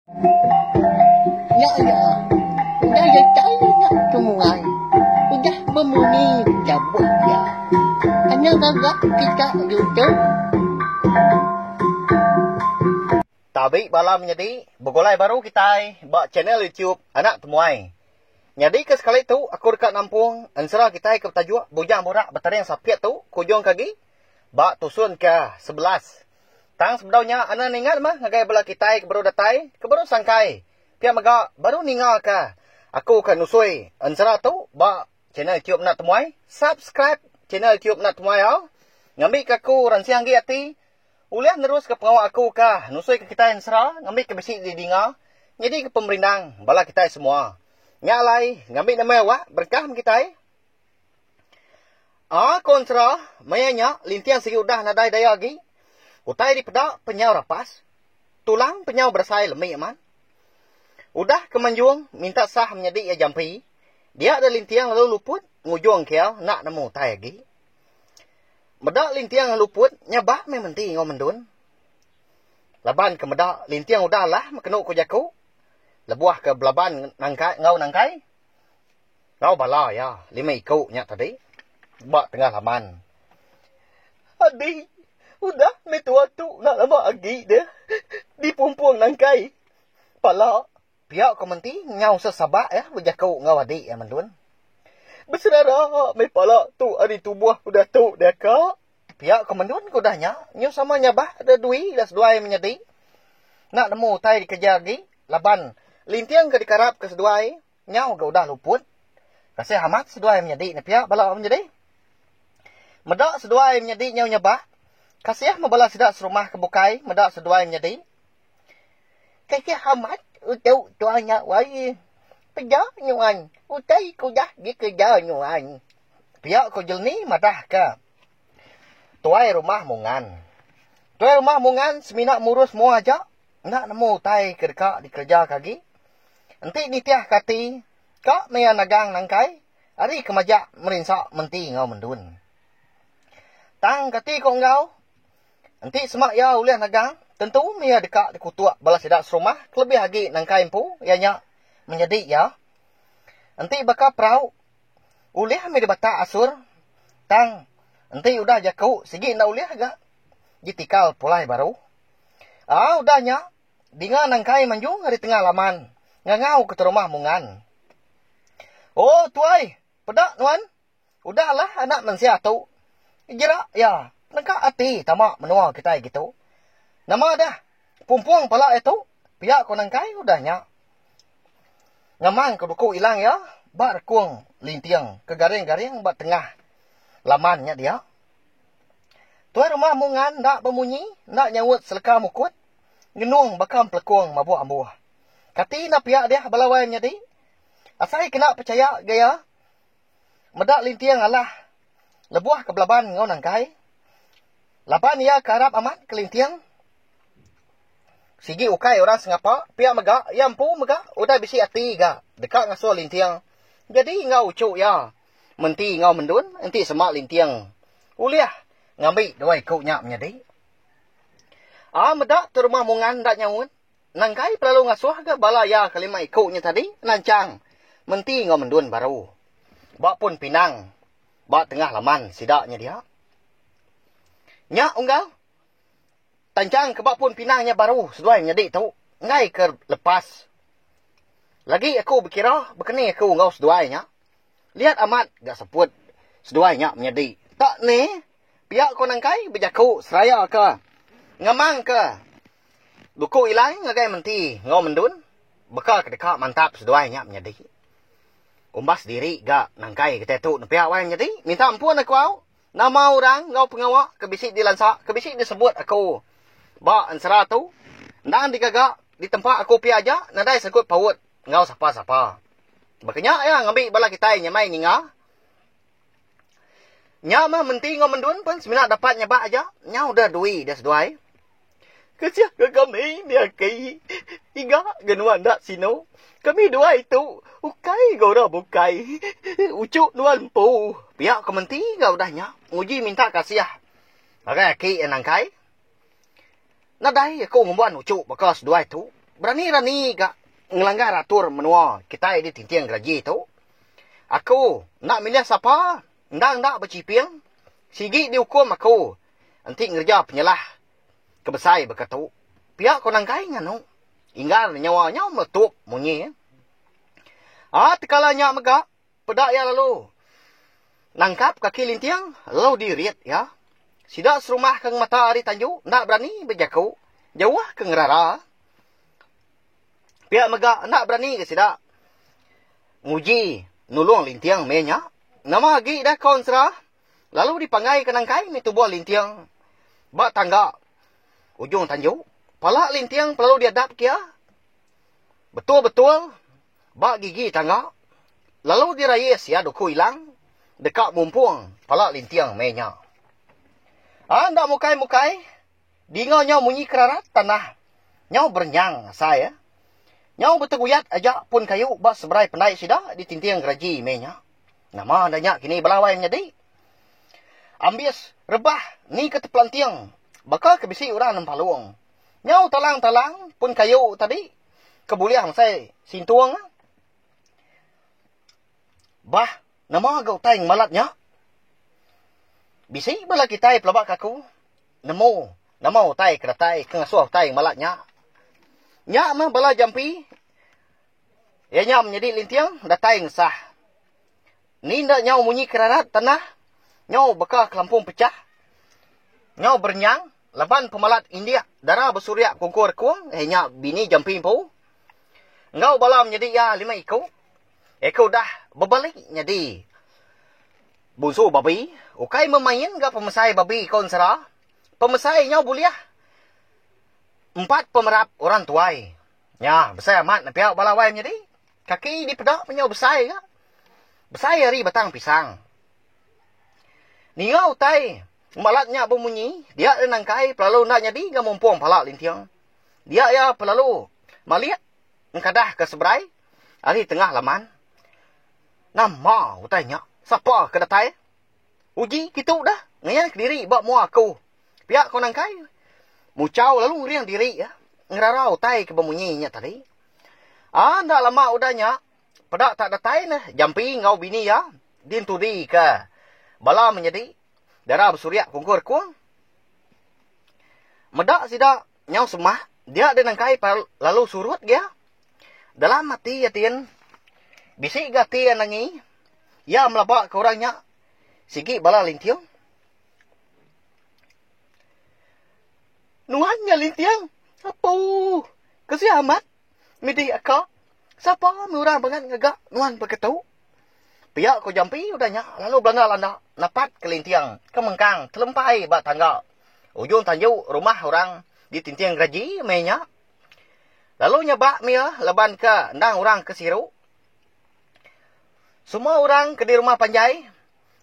Ya, ya. Udah ya carinya sungai. Udah bermuni cabut ya. Hanya gagak kita gitu. Tabi balam jadi begolai baru kita buat channel YouTube anak temuai. Jadi ke sekali tu aku dekat Nampung, ansara kita ke tajuk bujang borak bertarian sapiat tu kujung kaki bak tusun ke 11. Tang sebenarnya anak ingat mah ngagai bala kita ke baru datai, ke baru sangkai. Pia maga baru ningal ka. Aku kan nusui ansara tu bak channel YouTube anak temuai. Subscribe channel YouTube anak temuai au. Ngambil ke aku ransiang gi ati. Uliah nerus ke pengawal aku kah, nusui ke kita yang serah, ngambil ke besi di dinga, jadi ke pemerintah, bala kita semua. Nyalai, ngambil nama awak, berkah kita. Kon serah, mayanya, lintian segi udah nadai daya lagi. Utai di pedak, penyau rapas. Tulang penyau bersai lemik man. Udah kemanjuang, minta sah menjadi ia jampi. Dia ada lintian lalu luput, ngujung kiau, nak nemu tai lagi. Medak lintiang luput, nyabak me menti ngau mendun. Laban ke medak lintiang udah lah, makenuk ku jaku. Lebuah ke belaban ngau nangkai. Ngau bala ya, 5 ikut nyak tadi. Bak tengah laman. Adik, udah me tua tu nak lama lagi dia. Di pumpuang nangkai. Pala, pihak kau menti ngau sesabak ya, berjaku ngau adik ya mendun. Berserah, me pala tu hari tubuh udah tu dia kak. Pihak komandun ko dah nya, nyo sama nyabah ada duit dah seduai menyedi. Nak nemu tai dikejar lagi, laban lintiang ke dikarap ke seduai, nyau ke udah luput. Kasih hamat seduai menyedi ni pihak bala menyedi. Medak seduai menyedi nyau nyabah. Kasih membala sidak serumah ke bukai, medak seduai menyedi. Kasih hamat utau tuanya wai. Pejar nyuan, utai ku dah dikejar nyuan. Pihak ko jelni madah ke. Tuai rumah mungan. Tuai rumah mungan seminak murus mu aja. Nak nemu tai ke dekat dikerja kagi. Nanti nitiah kati. Kak mea nagang nangkai. Ari kemajak merinsak menti ngau mendun. Tang kati ko ngau. Nanti semak ya uliah nagang. Tentu mea dekat dikutuak balas sidak serumah. Kelebih lagi nangkai empu. Ianya menjadi ya. Nanti bakal perau. Uliah me dibata asur. Tang. Nanti udah jaku. Sigi na uliah agak. Jitikal pulai baru. Udahnya. Dinga nangkai manjung hari tengah laman. Ngangau ke rumah mungan. Oh tuai. Pedak nuan. Udahlah anak mensia tu. Jerak ya. Nangka hati tamak menua kita gitu. Nama dah. Pumpuang pala itu. Pihak ko nangkai udahnya. Ngamang ke duku ilang ya. Bar kuang lintiang. Ke garing-garing bat tengah. Lamannya dia. Tuai rumah mungan. Nak bemunyi. Nak nyawut seleka mukut. Genung bakam pelekuang mabuah ambuah. Kati na pihak dia balawai menjadi. Asai kena percaya gaya. Medak lintiang alah. Lebuah ke belaban ngau nangkai. Lapan ia ke Arab amat ke lintiang. Sigi ukai orang sengapa, pihak megak, yampu megak, udah bisi hati ga, dekat ngasuh lintiang. Jadi ngau ucuk ya, menti ngau mendun, nanti semak lintiang. Uliah, ngambil dua ikut nyak menyedi. Medak tu rumah mungan dak nyawun. Nangkai perlu ngasuh ga bala ya kelima ikutnya tadi, nancang. Menti ngau mendun baru. Bak pun pinang, bak tengah laman sidaknya dia. Nyak unggal. Tancang kebak pun pinangnya baru. Seduai menjadi tu. Ngai ke lepas. Lagi aku berkira. Berkeni aku ngau seduainya. Lihat amat. Gak seput. Seduainya menjadi. Tak ni. Pihak ko nangkai. Berjaku. Seraya ke. Ngamang ke. Duku ilang. Ngagai menti. Ngau mendun. Bekal ke dekat mantap. Seduainya menjadi. Umbas diri. Gak nangkai. Kita tu. Pihak wai menjadi. Minta ampun aku au. Nama orang. Ngau pengawak. Kebisik dilansak. Kebisik disebut aku. Ba ansara tu. Nang digagak di tempat aku pi aja, nadai sekut paut. Ngau sapa-sapa. Makanya ya ngambil bala kita nyamai ninga. Nya mah menti ngau mendun pun semina dapat nyabak aja. Nya udah duit dah seduai. Kecil ke kami dia kai. Iga genuan dak sino. Kami dua itu ukai gora bukai. Ucuk nuan pu. Pihak kementi gak udahnya. Uji minta kasih. Maka ki enang kai. Nadai aku ngumbuan ucuk bekas dua itu. berani-rani gak ngelanggar atur menua kita di tintiang gaji tu. Aku nak milih siapa? Ndak berciping. Sigi dihukum aku. Nanti ngerja penyelah. Kebesai berkata. Pihak kau nangkai nganu. Inggar nyawanya meletup munyi. Tekalanya megak. Pedak ya lalu. Nangkap kaki lintiang. Lalu dirit ya. Sidak serumah keng matahari tanju. Ndak berani berjaku. Jauh ke ngerara. Pihak megak ndak berani ke sidak. Nguji. Nulung lintiang menya. Nama lagi dah konsra. Lalu dipangai ke nangkai ni tubuh lintiang. Bak tangga. Ujung tanju. Palak lintiang perlu diadap kia. Betul-betul. Bak gigi tangga. Lalu diraya sia duku hilang. Dekat mumpung. Palak lintiang menya. Ndak mukai-mukai. Dingo nyau munyi kerarat tanah. Nyau bernyang saya. Nyau berteguyat ajak pun kayu bak seberai penai sida di tintiang geraji menya. Nama adanya kini belawai menjadi. Ambis rebah ni ke tepelantiang. Bakal kebisi orang nampaluang. Nyau talang-talang pun kayu tadi. Kebuliang saya sintuang. Bah, nama gau tayang malatnya. Bisi bala kita pelabak aku. Nama utai keratai kengasuh tayang malatnya. Nya mah bala jampi. Ya nya menjadi lintiang datai sah. Ni ndak nyau munyi kerarat tanah. Nyau bekah kelampung pecah. Nyau bernyang laban pemalat India darah bersuryak kungkur kuang nya bini jampi po. Ngau bala menjadi ya 5 ekor. Ekor dah berbalik jadi bunsu babi. Ukai memain ga pemesai babi konsera. Pemesai nyau buliah. 4 pemerap orang tuai. Ya, besar amat. Napiak balawai menjadi. Kaki di pedak punya besar ke? Besar hari batang pisang. Ni ngau tai. Malatnya bemunyi. Dia nangkai pelalu nak jadi. Gak mumpung palak lintiang. Dia ya pelalu. Maliak. Ngkadah ke seberai. Hari tengah laman. Nama utainya. Siapa kedatai? Uji kita dah. Ngayan ke diri. Bak mua aku. Piak kau nangkai. Mucau lalu ngeriang diri ya. Ngerarau tai ke bemunyinya tadi. Ndak lama udahnya. Pedak tak datai nah. Jampi ngau bini ya. Dinturi ke. Bala menjadi. Darah bersuryak kungkur kuang. Medak sidak. Nyau semah. Dia ada nangkai lalu surut dia. Dalam mati ya tien. Bisik gati yang nangi. Ya melabak ke orangnya. Sigi bala lintiang. Nuannya lintiang. Apa? Kasi amat. Midi akak. Siapa murah banget ngagak nuan berketau. Pihak ko jampi udahnya. Lalu belanda napat ke lintiang. Kemengkang. Telempai bak tangga. Ujung tanju rumah orang di tintiang gaji menya. Lalu nyebak mia leban ke ndang orang ke siru. Semua orang ke di rumah panjai.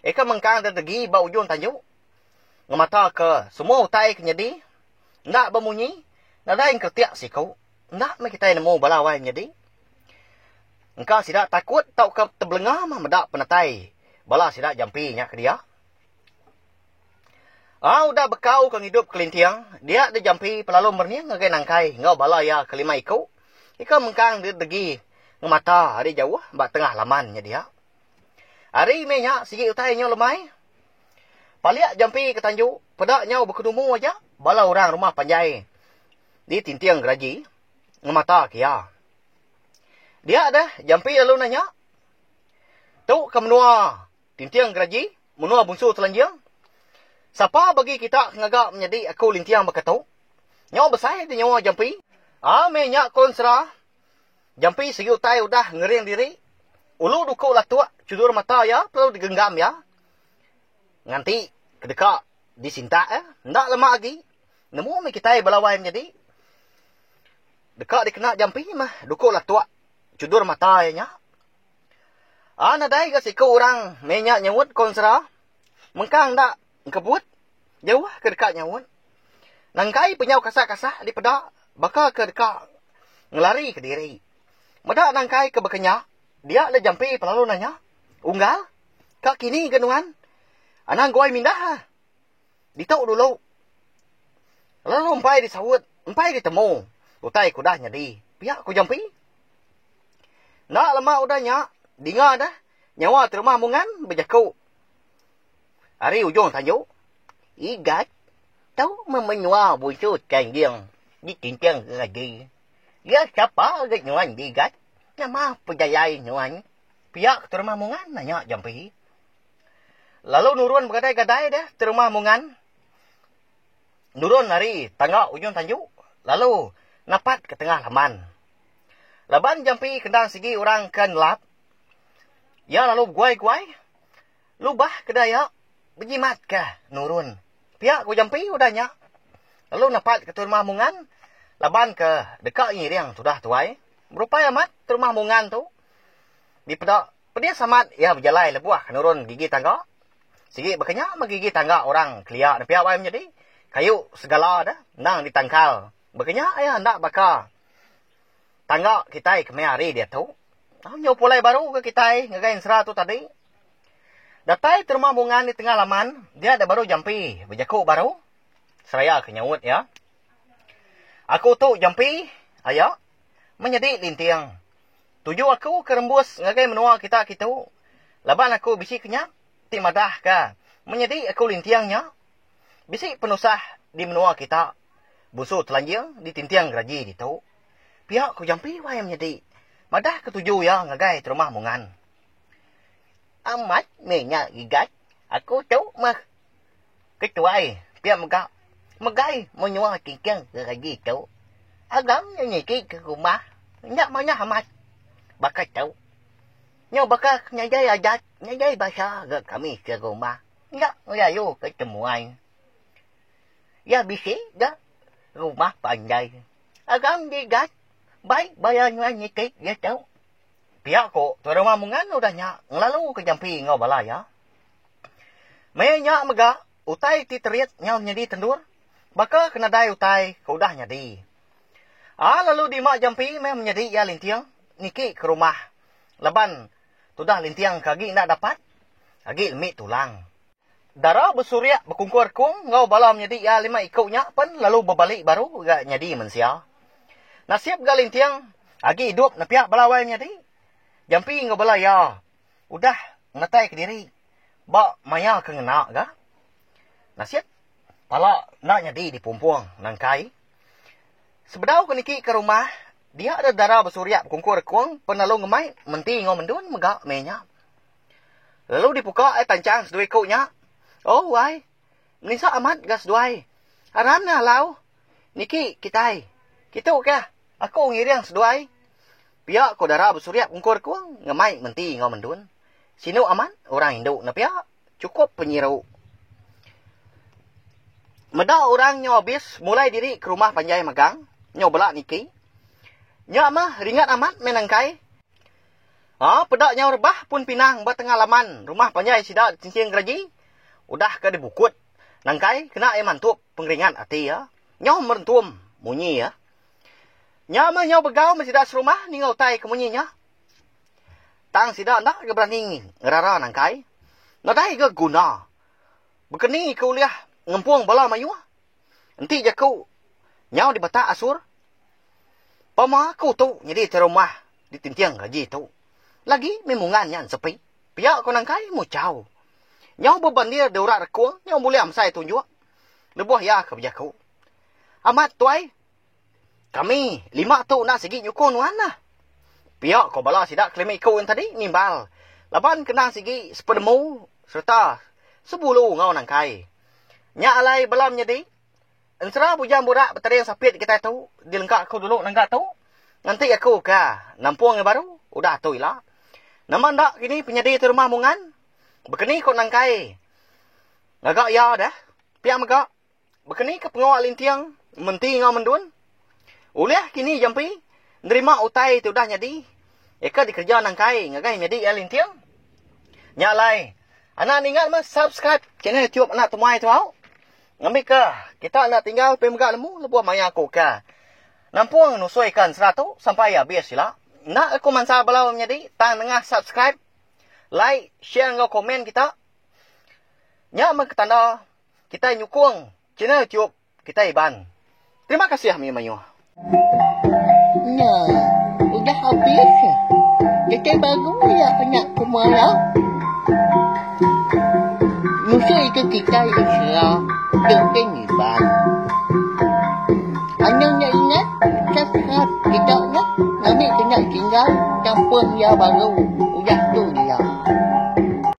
Eka mengkang dan degi bak ujung tanju. Ngemata ke semua utai kenyedi. Ndak bemunyi. Nada yang kertiak si kau. Ndak me kita nemu balawai menjadi. Engkau sidak takut tau ke terbelengah mah medak penatai. Bala sidak jampi nya ke dia. Udah bekau ke hidup kelintiang. Dia ada jampi pelalu merniang ngagai nangkai. Ngau bala ya kelima ikau. Ika mengkang dia degi. Ngemata hari jauh bak tengah lamannya dia. Hari menya sigi utai nyo lemai. Paliak jampi ke tanju. Pedak nyau berkedumu aja. Bala orang rumah panjai. Di tintiang geraji. Ngemata kia. Dia ada jampi lalu nanya. Tu ke menua tintiang geraji. Menua bungsu telanjang. Siapa bagi kita ngagak menjadi aku lintiang berkata. Nyau besar di nyawa jampi. Menyak konsra. Jampi segi utai udah ngering diri. Ulu duku lah tua. Cudur mata ya. Perlu digenggam ya. Nganti kedekat disinta ya. Ndak lama lagi. Nemu kita balawai menjadi. Dekat dikena jampi mah. Duku lah tua. Cudur mata ya. Nadai kasi ko orang. Menyak nyawut konsra. Mengkang ndak. Kebut. Jauh ke dekat nyawut. Nangkai penyau kasar-kasar di pedak. Bakal ke dekat. Ngelari ke diri. Medak nangkai ke bekenya. Dia ada jampi pelalu nanya. Unggal. Kak kini genuan. Anang goi mindah. Ditau dulu. Lalu empai disawut. Empai ditemu. utai ku dah nyadi. Pihak ku jampi. Nak lama udah nyak. Dengar dah. Nyawa terumah mungan berjaku. Hari ujung tanjuk. Igat. Tahu memenyua busut kan giang. Di cincang lagi. Ya siapa agak nyuan digat. Nama pejayai nyuan. Pihak terumah mungan nanya jampi. Lalu nurun bergadai-gadai dah terumah mungan. Nurun hari tangga ujung tanjuk. Lalu napat ke tengah laman. Laban jampi kendang segi orang kan lap. Ya lalu guai-guai. Lubah kedaya. Berjimat ke nurun. Pihak ku jampi udahnya. Lalu napat ke terumah mungan. Laban ke dekat ini yang sudah tuai. Berupaya amat terumah mungan tu. Di pedia samat ya berjalai lebuah nurun gigi tangga. Segi berkenyak menggigi tangga orang keliak. Dan pihak bayam jadi. Kayu segala dah. Nang ditangkal. Berkenyak ya hendak bakar. Tangga kita kemari dia tu. Nyaw pulai baru ke kita ngagain serah tu tadi. Datai terumah mungan di tengah laman. Dia ada baru jampi. Berjaku baru. Seraya kenyawut ya. Aku tu jampi. Ayo. Menjadi lintiang. Tuju aku kerembus ngagai menua kita gitu. Laban aku bisi kenyak. Timadah ka. Menjadi aku lintiangnya. Bisi penusah di menua kita. Busu telanjang di tintiang geraji gitu. Pihak ku jampi wayam menjadi. Madah ketujuh ya ngagai terumah mungan. Amat minyak gigat. Aku tu mah. Ketuai. Pihak megak. Megai menyua cincang geraji tu. Agam nyiki ke rumah. Nyak mana amat. Bakat tahu. Nyak bakal nyajai ajat. Nyajai bahasa ke kami ke rumah. Nyak ngayu ketemuan. Ya bisi dah. Rumah pandai. Agam digat. Baik bayar nyuan nyikit. Ya tahu. Pihak ko. Tu rumah mungan udah nyak. Ngelalu ke jampi ngau balai ya. Maya nyak megak. Utai ti teriat nyau nyadi tendur. Bakal kena dai utai. Kau dah nyadi. Lalu di mak jampi memang menjadi ya lintiang. Niki ke rumah. Laban. Tu dah lintiang kagi nak dapat. Kagi lemik tulang. Darah bersurya berkungkur kung. Ngau bala menjadi ya lima ikutnya pun. Lalu berbalik baru. Gak nyadi mensia. Nasib ga lintiang. Agi hidup na pihak balawai menjadi. Jampi ngau bala ya. Udah ngatai ke diri. Bak maya ke ngenak ga. Nasib. Pala nak nyadi di pumpuang nangkai. Sebedau ke niki ke rumah, dia ada darah bersurya berkungkur kuang, penalu ngemai, menti ngau mendun, megak menya. Lalu dibuka tancang sedui kunya. Oh, wai, nisa amat gas duai. Aran na lau, niki kitai. Kitu kah, aku ngiriang seduai. Pihak ko darah bersurya berkungkur kuang, ngemai, menti ngau mendun. Sinu aman, orang Hindu, na pihak, cukup penyiru. Meda orang nyawa habis, mulai diri ke rumah panjai magang. Nyaw belak niki. Nyaw mah ringat amat menangkai. Pedak nyaw rebah pun pinang buat tengah laman. Rumah panjai sidak cincin geraji. Udah ke dibukut. Nangkai kena mantup pengeringan hati ya. Nyaw merentum munyi ya. Nyaw mah nyaw begau mesidak serumah ni ngau tai ke munyinya. Tang sidak nak ke berani ngerara nangkai. Nadai ke guna. Bekeni ke uliah ngempuang bala mayua. Nanti jaku nyaw di bata asur. Pama aku tu jadi terumah di tintiang gaji tu. Lagi memungan yan sepi. Pihak ko nangkai mo caw. Nyaw bebandir deurak rekuang. Nyaw boleh amsai tunjuk. Lebuah ya kebijaku. Amat tuai. Kami 5 tu nak segi nyukun wana. Pihak ko bala sidak kelima ikut yang tadi nimbal. Laban kenang segi sepedemu serta 10 ngau nangkai. Nyak alai belam nyedi. Entera bujang burak bertarian sapit kita tu. Dilengkak aku dulu nangkak tu. Nanti aku ka. Nampuang yang baru. Udah tu ilah. Nama ndak kini penyedi di rumah mungan. Bekeni kau nangkai. Ngagak ya dah. Pihak megak. Bekeni ke pengawal lintiang. Menti ngau mendun. Uliah kini jampi. Nerima utai tu dah nyedi. Eka dikerja nangkai. Ngagai nyedi ya lintiang. Nyalai. Anak ingat mas subscribe channel YouTube anak tumai tu au. Ngambil ke, kita nak tinggal pemegak lemu, lebuah maya aku ke. Nampuang nusuikan 100 sampai habis sila. Nak aku mansa balau menjadi, tang tengah subscribe, like, share ngau komen kita. Nyak ketanda, kita nyukung channel YouTube kita iban. Terima kasih, Ami Mayu. Nah, udah habis. Kita baru ya nak kemarau. Musuh itu kita yang serah berkeniban. Hanya ingat, subscribe kita nak. Nanti kena tinggal campur yang baru. Udah.